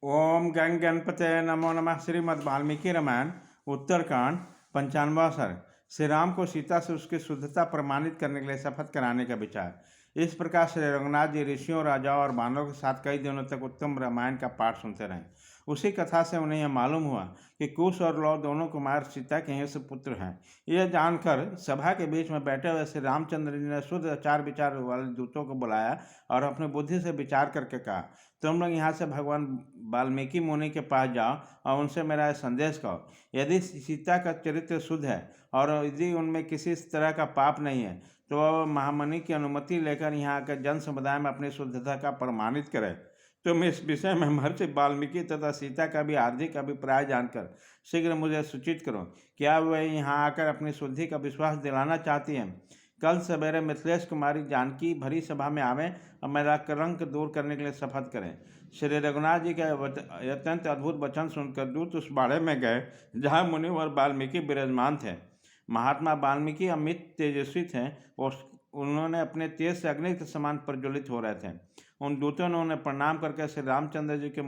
ओम गंग गणपते नमो नमः। श्रीमद् वाल्मीकि रामायण उत्तरकांड 95वां सर्ग। श्री राम को सीता से उसकी शुद्धता प्रमाणित करने के लिए शपथ कराने का विचार। इस प्रकार श्री रघुनाथ जी ऋषियों, राजाओं और बानरों के साथ कई दिनों तक उत्तम रामायण का पाठ सुनते रहे। उसी कथा से उन्हें यह मालूम हुआ कि कुश और लौ दोनों कुमार सीता के ही से पुत्र हैं। यह जानकर सभा के बीच में बैठे हुए श्री रामचंद्र जी ने शुद्ध आचार विचार वाले दूतों को बुलाया और अपनी बुद्धि से विचार करके कहा, तुम लोग यहाँ से भगवान वाल्मीकि मुनि के पास जाओ और उनसे मेरा संदेश कहो। यदि सीता का चरित्र शुद्ध है और यदि उनमें किसी तरह का पाप नहीं है तो वह महामुनि की अनुमति लेकर यहाँ आकर जन समुदाय में अपनी शुद्धता का प्रमाणित करे। तुम इस विषय में महर्षि वाल्मीकि तथा सीता का भी हार्दिक अभिप्राय जानकर शीघ्र मुझे सूचित करो। क्या वे यहाँ आकर अपनी शुद्धि का विश्वास दिलाना चाहती हैं? कल सवेरे मिथिलेश कुमारी जानकी भरी सभा में आवें और मेरा कलंक दूर करने के लिए शपथ करें। श्री रघुनाथ जी का अत्यंत अद्भुत वचन सुनकर दूत उस बाड़े में गए जहाँ मुनि और वाल्मीकि विराजमान थे। महात्मा वाल्मीकि अमित तेजस्वी थे और उन्होंने अपने तेज से अग्नि के समान प्रज्वलित हो रहे थे। उन दूतों ने उन्हें प्रणाम करके श्री रामचंद्र जी के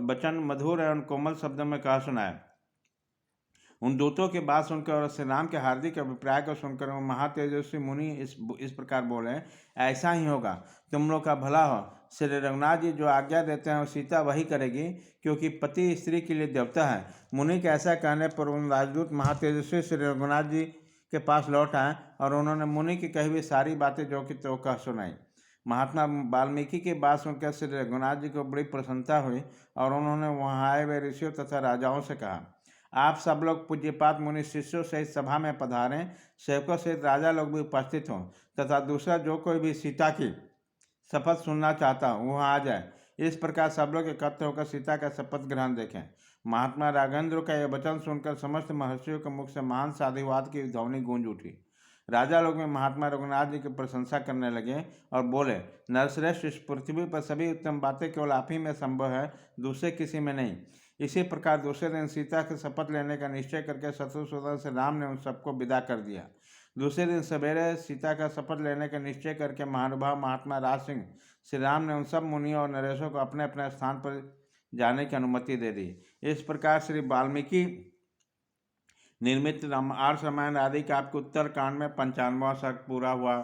वचन मधुर एवं कोमल शब्दों में कहा सुनाया। उन दूतों की बात सुनकर और श्री राम के हार्दिक अभिप्राय को सुनकर वो महातेजस्वी मुनि इस प्रकार बोले, ऐसा ही होगा, तुम लोग का भला हो। श्री रघुनाथ जी जो आज्ञा देते हैं वो सीता वही करेगी, क्योंकि पति स्त्री के लिए देवता है। मुनि के ऐसा कहने पर उन राजदूत महातेजस्वी श्री रघुनाथ जी के पास लौट आए और उन्होंने मुनि की कही हुई सारी बातें जो कि तो कह सुनाई। महात्मा वाल्मीकि की बात सुनकर श्री रघुनाथ जी को बड़ी प्रसन्नता हुई और उन्होंने वहाँ आए हुए ऋषियों तथा राजाओं से कहा, आप सब लोग पूज्यपात मुनि शिष्यों सहित सभा में पधारें। सेवकों सहित राजा लोग भी उपस्थित हों तथा दूसरा जो कोई भी सीता की शपथ सुनना चाहता हो वहाँ आ जाए। इस प्रकार सब लोग एकत्र होकर सीता का शपथ ग्रहण देखें। महात्मा राघवेंद्र का यह वचन सुनकर समस्त महर्षियों के मुख से महान साधुवाद की ध्वनि गूंज उठी। राजा लोग में महात्मा रघुनाथ जी की प्रशंसा करने लगे और बोले, नरश्रेष्ठ, इस पृथ्वी पर सभी उत्तम बातें केवल आप ही में संभव है, दूसरे किसी में नहीं। इसी प्रकार दूसरे दिन सीता के शपथ लेने का निश्चय करके शत्रुसूदन से राम ने उन सबको विदा कर दिया। दूसरे दिन सवेरे सीता का शपथ लेने का निश्चय करके महानुभाव महात्मा राज सिंह श्री राम ने उन सब मुनियों और नरेशों को अपने अपने स्थान पर जाने की अनुमति दे दी। इस प्रकार श्री वाल्मीकि निर्मित आर्ष रामायण आदि का आपके उत्तर कांड में 95वां सर्ग पूरा हुआ।